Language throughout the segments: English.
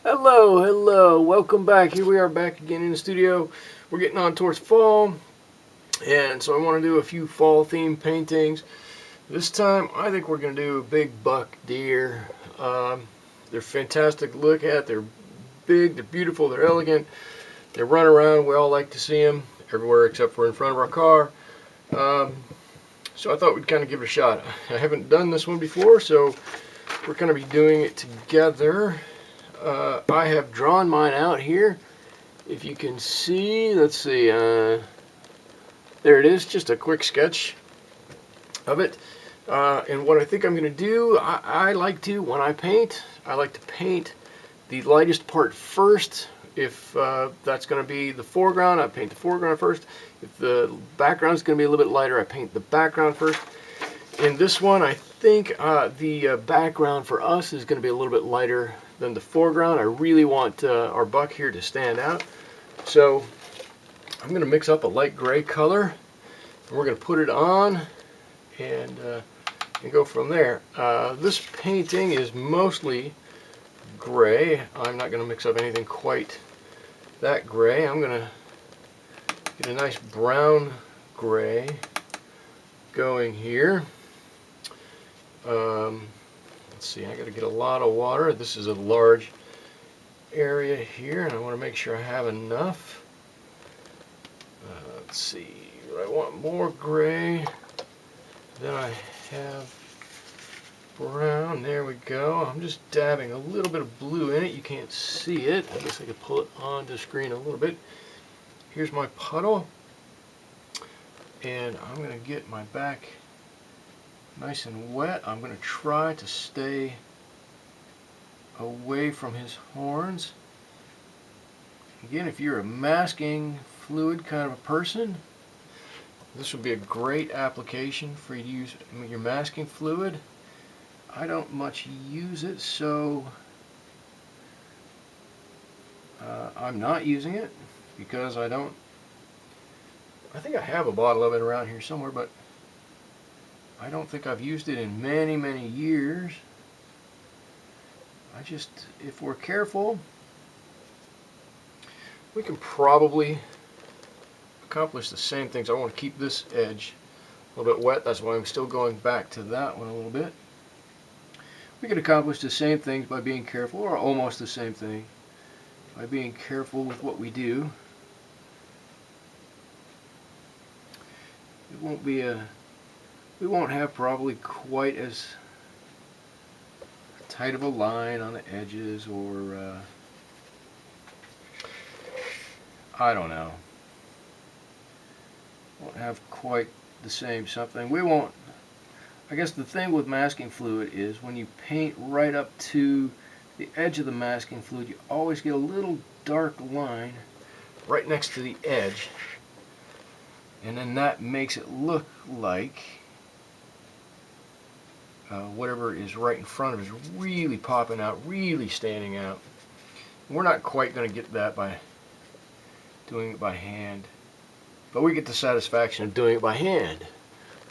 Hello, welcome back. Here we are back again in the studio. We're getting on towards fall, and so I want to do a few fall themed paintings. This time, I think we're going to do a big buck deer. They're fantastic to look at. They're big, they're beautiful, they're elegant. They run around. We all like to see them everywhere except for in front of our car. Um, so I thought we'd kind of give it a shot. I haven't done this one before, so we're going to be doing it together. I have drawn mine out here. If you can see, let's see, there it is, just a quick sketch of it. And what I think I'm going to do, I like to, when I paint, I like to paint the lightest part first. If that's going to be the foreground, I paint the foreground first. If the background is going to be a little bit lighter, I paint the background first. In this one, I think the background for us is going to be a little bit lighter than the foreground. I really want our buck here to stand out. So I'm going to mix up a light gray color, and we're going to put it on and go from there. This painting is mostly gray. I'm not going to mix up anything quite that gray. I'm going to get a nice brown gray going here. Let's see, I got to get a lot of water. This is a large area here, and I want to make sure I have enough. Let's see, I want more gray. Then I have brown. There we go. I'm just dabbing a little bit of blue in it. You can't see it. I guess I could pull it onto the screen a little bit. Here's my puddle, and I'm going to get my back nice and wet. I'm going to try to stay away from his horns. Again, if you're a masking fluid kind of a person, this would be a great application for you to use your masking fluid. I don't much use it, so I'm not using it because I think I have a bottle of it around here somewhere, but I don't think I've used it in many years. If we're careful, we can probably accomplish the same things. I want to keep this edge a little bit wet. That's why I'm still going back to that one a little bit. We can accomplish the same things by being careful, or almost the same thing, by being careful with what we do. It won't be we won't have probably quite as tight of a line on the edges, or I don't know. Won't have quite the same something. We won't. I guess the thing with masking fluid is when you paint right up to the edge of the masking fluid, you always get a little dark line right next to the edge, and then that makes it look like whatever is right in front of it is really popping out, really standing out. We're not quite going to get that by doing it by hand, but we get the satisfaction of doing it by hand,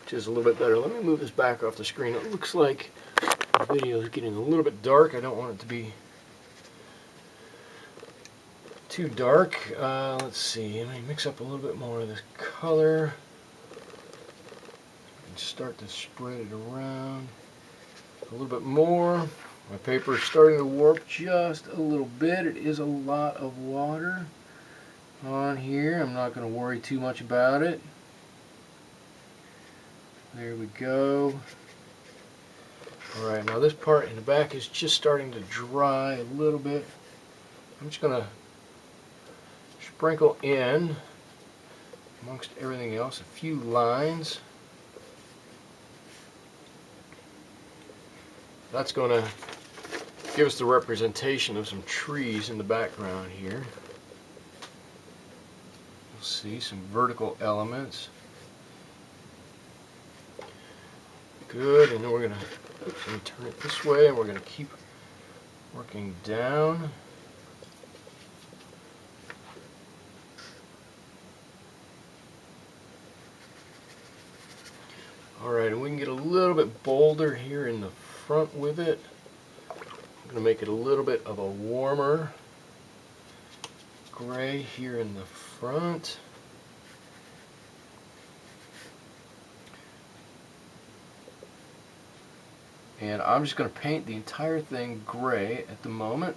which is a little bit better. Let me move this back off the screen. It looks like the video is getting a little bit dark. I don't want it to be too dark. Let's see, let me mix up a little bit more of this color and start to spread it around a little bit more. My paper is starting to warp just a little bit. It is a lot of water on here. I'm not going to worry too much about it. There we go. Alright, now this part in the back is just starting to dry a little bit. I'm just going to sprinkle in, amongst everything else, a few lines. That's going to give us the representation of some trees in the background here. You'll see some vertical elements. Good, and then we're going to, let me turn it this way, and we're going to keep working down. Alright, and we can get a little bit bolder here in the front with it. I'm going to make it a little bit of a warmer gray here in the front. And I'm just going to paint the entire thing gray at the moment.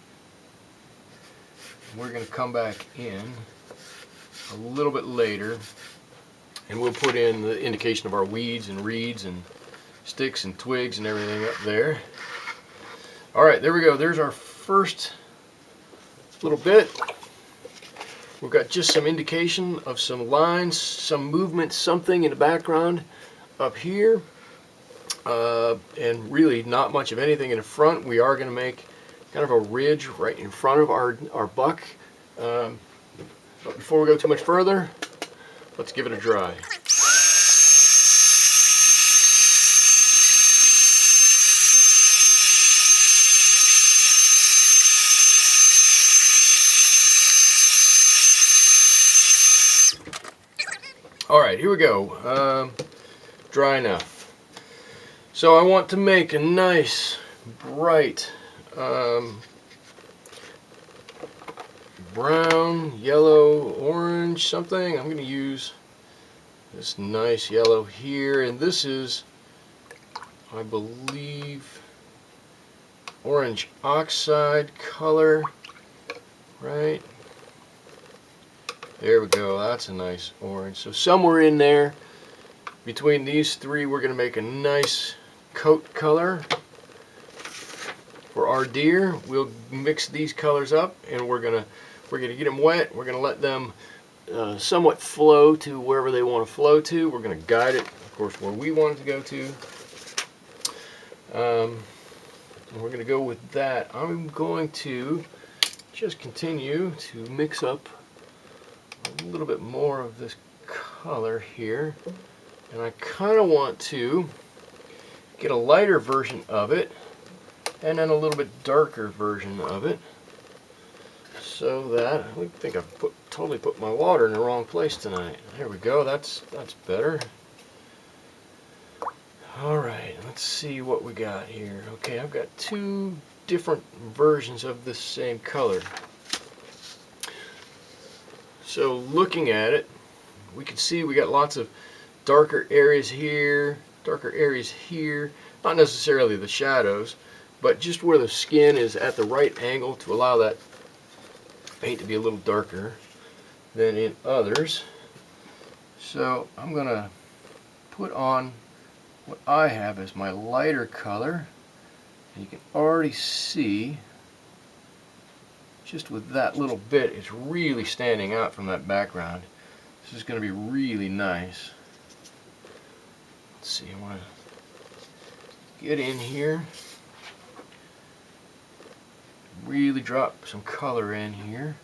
We're going to come back in a little bit later and we'll put in the indication of our weeds and reeds and sticks and twigs and everything up there. Alright, there we go. There's our first little bit. We've got just some indication of some lines, some movement, something in the background up here. And really not much of anything in the front. We are going to make kind of a ridge right in front of our buck. But before we go too much further, let's give it a dry. Alright, here we go. Dry enough. So I want to make a nice, bright, brown, yellow, orange, something. I'm going to use this nice yellow here, and this is, I believe, orange oxide color, right? There we go, that's a nice orange. So somewhere in there, between these three, we're going to make a nice coat color for our deer. We'll mix these colors up, and we're gonna get them wet. We're gonna let them somewhat flow to wherever they want to flow to. We're gonna guide it, of course, where we want it to go to. And we're gonna go with that. I'm going to just continue to mix up a little bit more of this color here, and I kind of want to get a lighter version of it and then a little bit darker version of it, so that I think I've totally put my water in the wrong place tonight. There we go. That's better. All right, let's see what we got here. Okay, I've got two different versions of this same color. So looking at it, we can see we got lots of darker areas here, darker areas here, not necessarily the shadows, but just where the skin is at the right angle to allow that paint to be a little darker than in others. So I'm going to put on what I have as my lighter color, and you can already see just with that little bit it's really standing out from that background. This is going to be really nice. Let's see, I want to get in here, really drop some color in here.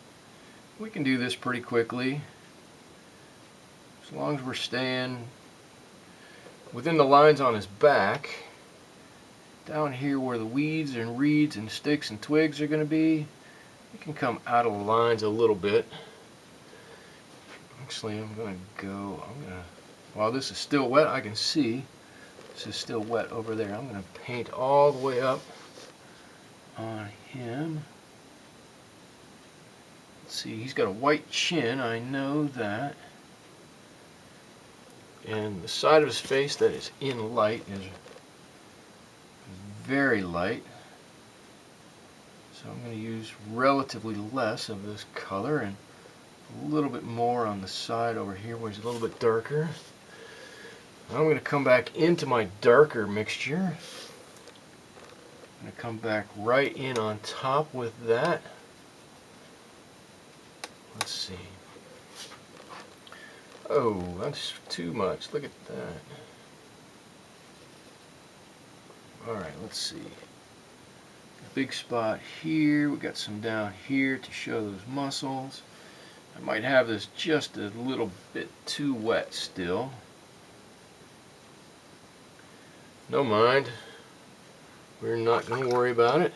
We can do this pretty quickly as long as we're staying within the lines on his back. Down here where the weeds and reeds and sticks and twigs are going to be, we can come out of the lines a little bit. Actually, I'm going to while this is still wet, I can see this is still wet over there. I'm going to paint all the way up on him. Let's see, he's got a white chin, I know that. And the side of his face that is in light is very light. So I'm going to use relatively less of this color and a little bit more on the side over here where it's a little bit darker. I'm going to come back into my darker mixture. I'm going to come back right in on top with that. Let's see. Oh, that's too much. Look at that. Alright, let's see. Big spot here. We got some down here to show those muscles. I might have this just a little bit too wet still. No mind. We're not going to worry about it.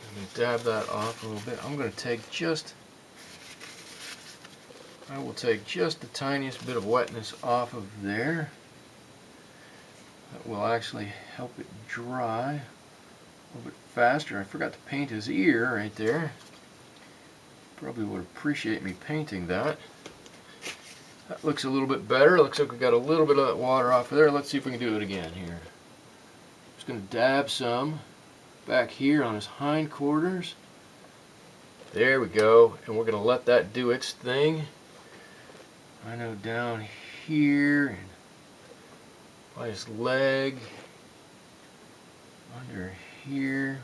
Let me dab that off a little bit. I'm going to take I will take just the tiniest bit of wetness off of there. That will actually help it dry a little bit faster. I forgot to paint his ear right there. Probably would appreciate me painting that. That looks a little bit better. Looks like we got a little bit of that water off of there. Let's see if we can do it again here. Just going to dab some back here on his hindquarters. There we go. And we're going to let that do its thing. I know down here and by his leg, under here.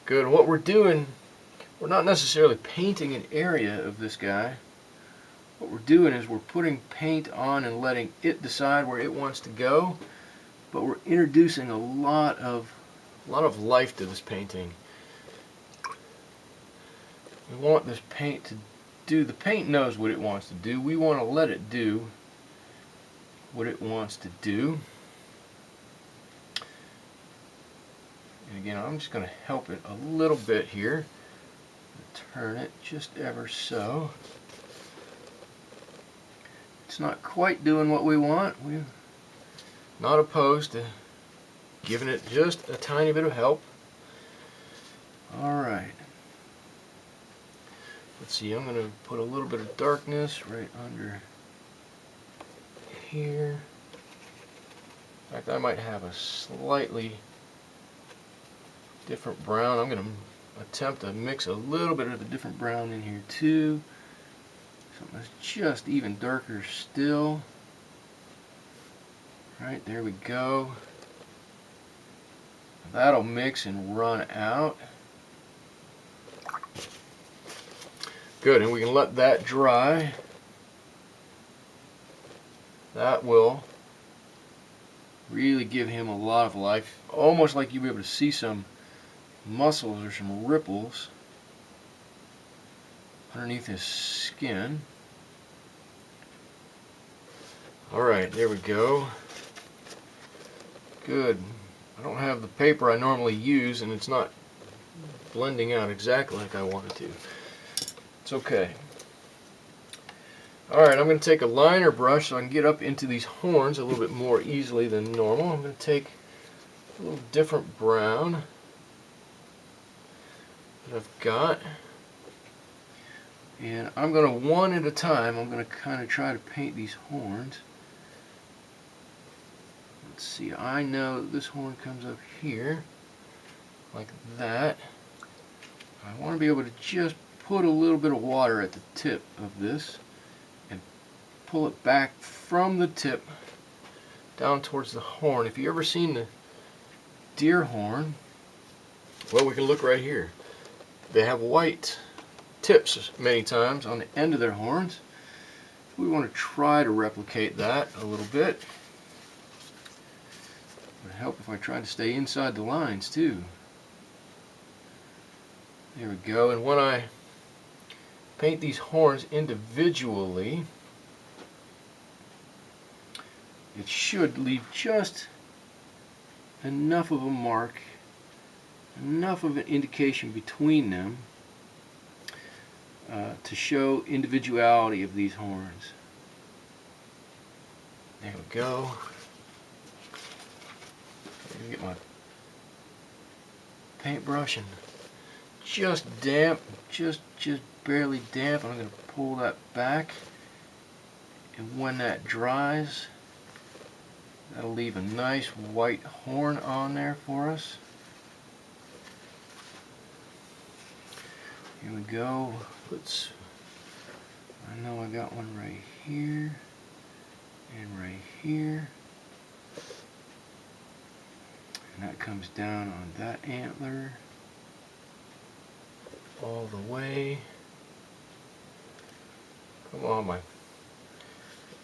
Good. And what we're doing, we're not necessarily painting an area of this guy. What we're doing is we're putting paint on and letting it decide where it wants to go, but we're introducing a lot of life to this painting. We want this paint to do, the paint knows what it wants to do. We want to let it do what it wants to do. And again, I'm just going to help it a little bit here. Turn it just ever so. It's not quite doing what we want. We're not opposed to giving it just a tiny bit of help. Alright. Let's see, I'm going to put a little bit of darkness right under here. In fact, I might have a slightly different brown. I'm going to attempt to mix a little bit of a different brown in here too. Something that's just even darker still. Right, there we go. That'll mix and run out. Good, and we can let that dry. That will really give him a lot of life. Almost like you'll be able to see some muscles or some ripples underneath his skin. Alright, there we go. Good. I don't have the paper I normally use and it's not blending out exactly like I want it to. It's okay. Alright, I'm going to take a liner brush so I can get up into these horns a little bit more easily than normal. I'm going to take a little different brown that I've got. And I'm going to, one at a time, I'm going to kind of try to paint these horns. Let's see, I know this horn comes up here, like that. I want to be able to just put a little bit of water at the tip of this and pull it back from the tip down towards the horn. If you ever seen the deer horn, well, we can look right here. They have white tips many times on the end of their horns. We want to try to replicate that a little bit. It would help if I tried to stay inside the lines too. There we go. And when I paint these horns individually, it should leave just enough of a mark, enough of an indication between them to show individuality of these horns. There we go. Let me get my paintbrush and just damp, just barely damp. I'm going to pull that back, and when that dries, that'll leave a nice white horn on there for us. Here we go. I know I got one right here and right here. And that comes down on that antler all the way. Come on, my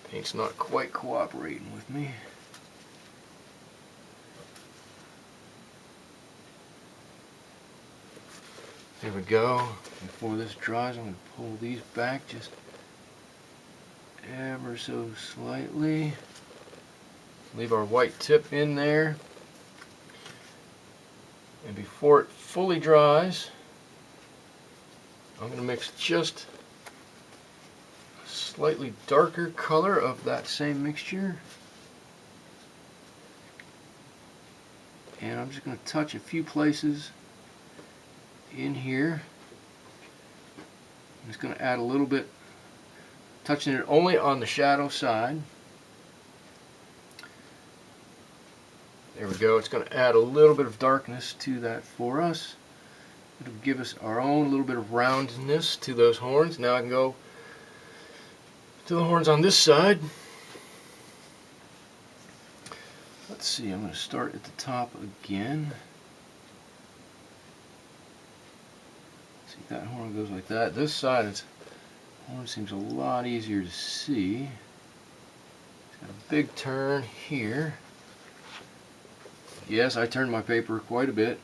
paint's not quite cooperating with me. There we go. Before this dries, I'm going to pull these back just ever so slightly. Leave our white tip in there. And before it fully dries, I'm going to mix just a slightly darker color of that same mixture. and I'm just going to touch a few places in here. I'm just going to add a little bit, touching it only on the shadow side. There we go. It's going to add a little bit of darkness to that for us. It'll give us our own little bit of roundness to those horns. Now I can go to the horns on this side. Let's see, I'm going to start at the top again. See, that horn goes like that. This side, the horn seems a lot easier to see. It's got a big turn here. Yes, I turned my paper quite a bit.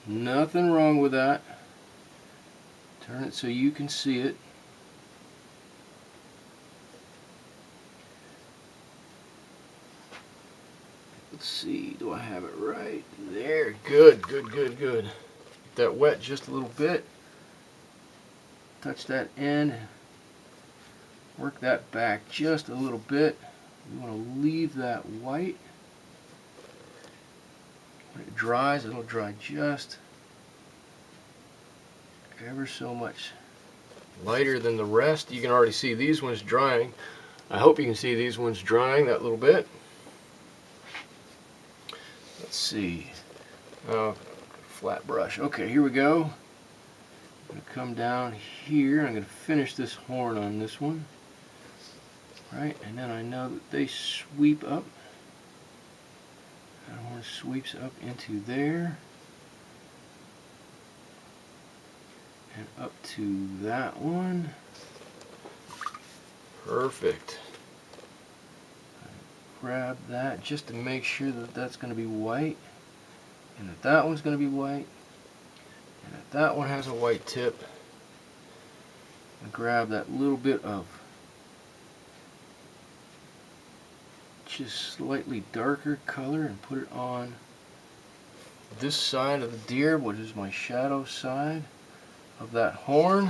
Nothing wrong with that. Turn it so you can see it. Let's see, do I have it right? There, good, good, good, good. Get that wet just a little bit. Touch that end. Work that back just a little bit. We want to leave that white. When it dries, it'll dry just ever so much lighter than the rest. You can already see these ones drying. I hope you can see these ones drying that little bit. Let's see. Oh, flat brush. Okay, here we go. I'm going to come down here. I'm going to finish this horn on this one. Right, and then I know that they sweep up. That horn sweeps up into there. And up to that one. Perfect. Grab that just to make sure that that's going to be white, and that that one's going to be white, and that that one has a white tip. And grab that little bit of just slightly darker color and put it on this side of the deer, which is my shadow side of that horn.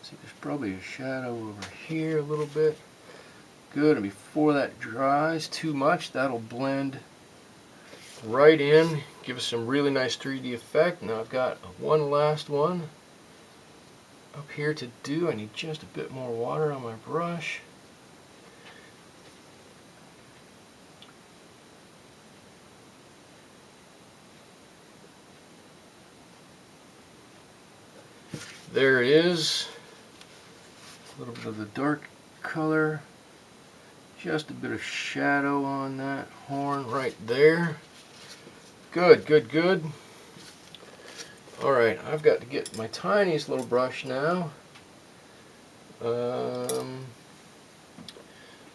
See, there's probably a shadow over here a little bit. Good, and before that dries too much, that'll blend right in, give us some really nice 3D effect. Now I've got one last one up here to do. I need just a bit more water on my brush. There it is. A little bit of the dark color. Just a bit of shadow on that horn right there. Good, good, good. Alright, I've got to get my tiniest little brush now.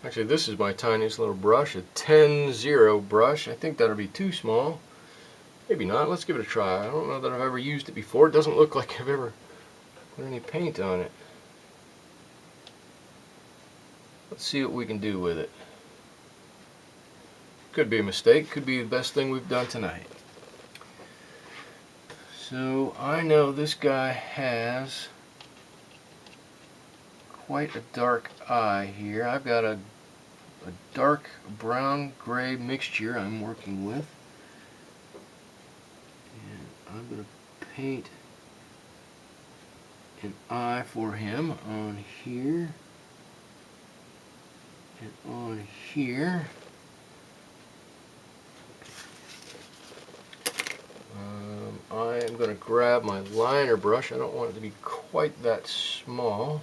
Actually, this is my tiniest little brush, a 10-0 brush. I think that'll be too small. Maybe not. Let's give it a try. I don't know that I've ever used it before. It doesn't look like I've ever put any paint on it. Let's see what we can do with it. Could be a mistake, could be the best thing we've done tonight. So I know this guy has quite a dark eye here. I've got a dark brown gray mixture I'm working with. And I'm going to paint an eye for him on here. And on here, I am going to grab my liner brush. I don't want it to be quite that small.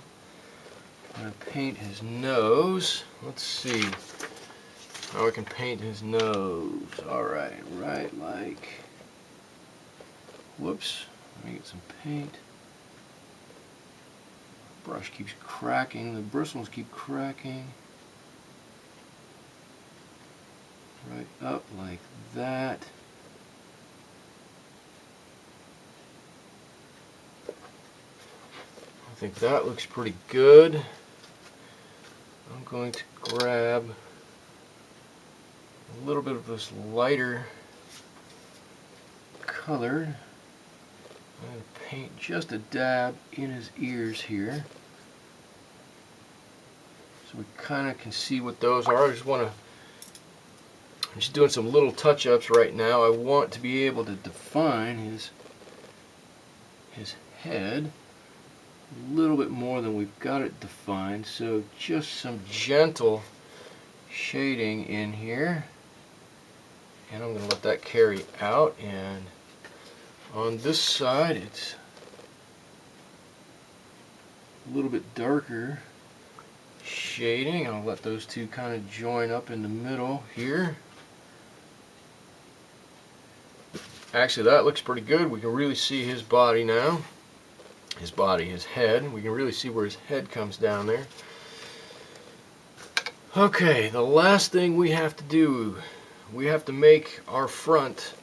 I'm going to paint his nose. Let's see how I can paint his nose. Alright, right like, whoops, let me get some paint. Brush keeps cracking, the bristles keep cracking. Right up like that. I think that looks pretty good. I'm going to grab a little bit of this lighter color. I'm going to paint just a dab in his ears here, so we kind of can see what those are. I just want to I'm just doing some little touch-ups right now. I want to be able to define his head a little bit more than we've got it defined, so just some gentle shading in here, and I'm going to let that carry out. And on this side it's a little bit darker shading. I'll let those two kind of join up in the middle here. Actually, that looks pretty good. We can really see his body now. His head. We can really see where his head comes down there. Okay, the last thing we have to do, we have to make our front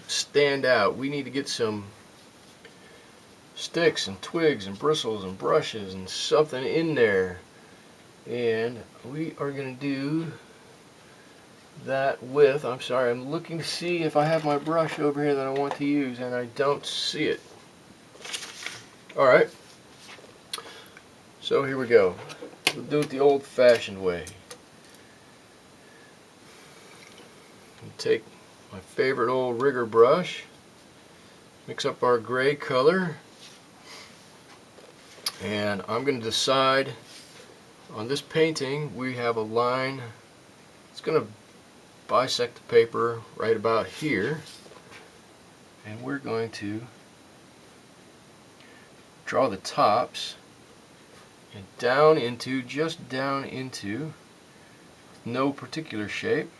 stand out. We need to get some sticks and twigs and bristles and brushes and something in there, and we are going to do that with, I'm sorry, I'm looking to see if I have my brush over here that I want to use, and I don't see it. Alright, so here we go. We'll do it the old-fashioned way. I'll take my favorite old rigger brush, mix up our gray color, and I'm going to decide on this painting. We have a line. It's going to bisect the paper right about here, and we're going to draw the tops and down into, just down into, no particular shape,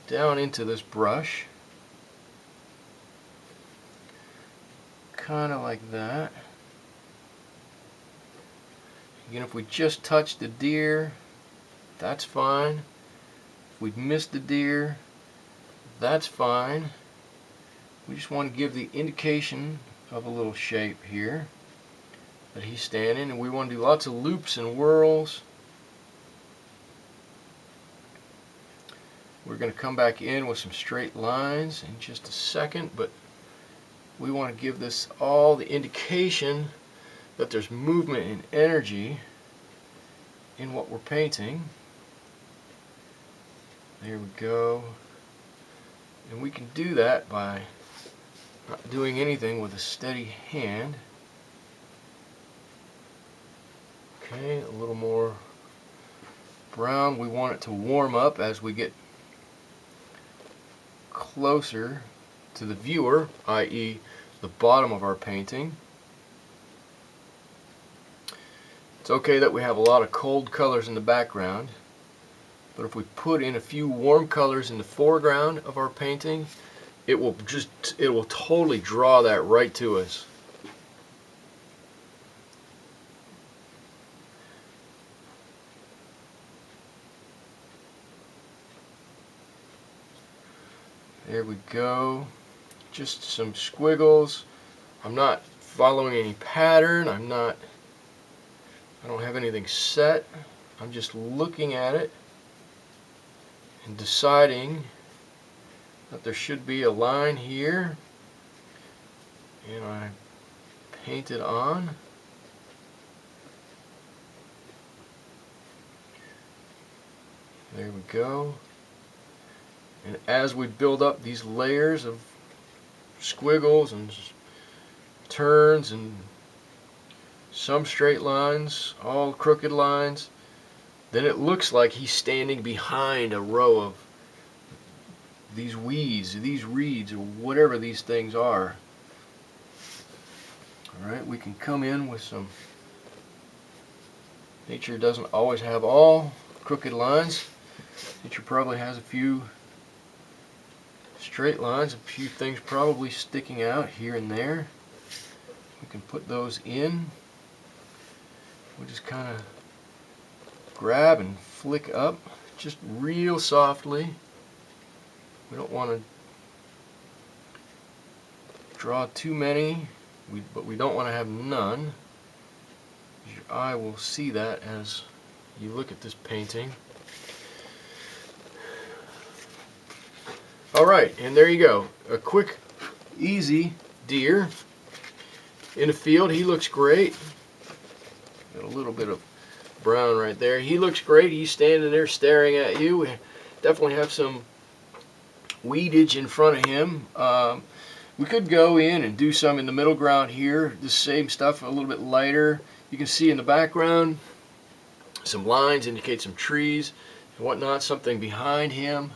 down into this brush, kind of like that. Again, if we just touch the deer, that's fine. If we missed the deer, that's fine. We just want to give the indication of a little shape here that he's standing, and we want to do lots of loops and whirls. We're going to come back in with some straight lines in just a second, but we want to give this all the indication that there's movement and energy in what we're painting. There we go. And we can do that by not doing anything with a steady hand. Okay, a little more brown. We want it to warm up as we get closer to the viewer, i.e. the bottom of our painting. It's okay that we have a lot of cold colors in the background, but if we put in a few warm colors in the foreground of our painting, it will totally draw that right to us. There we go. Just some squiggles. I'm not following any pattern. I don't have anything set. I'm just looking at it and deciding that there should be a line here, and I paint it on. There we go. And as we build up these layers of squiggles and turns and some straight lines, all crooked lines, then it looks like he's standing behind a row of these weeds, these reeds, or whatever these things are. Alright, we can come in with some, nature doesn't always have all crooked lines. Nature probably has a few straight lines, a few things probably sticking out here and there. We can put those in. We just kind of grab and flick up just real softly. We don't want to draw too many, but we don't want to have none. Your eye will see that as you look at this painting. Alright, and there you go. A quick, easy deer in a field. He looks great. Got a little bit of brown right there. He looks great. He's standing there staring at you. We definitely have some weedage in front of him. We could go in and do some in the middle ground here. The same stuff, a little bit lighter. You can see in the background some lines indicate some trees and whatnot, something behind him.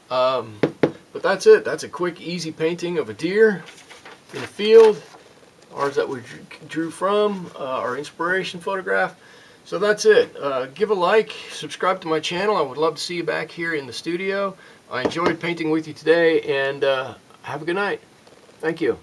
But that's it. That's a quick, easy painting of a deer in the field. Ours that we drew from, our inspiration photograph. So that's it. Give a like, subscribe to my channel. I would love to see you back here in the studio. I enjoyed painting with you today, and have a good night. Thank you.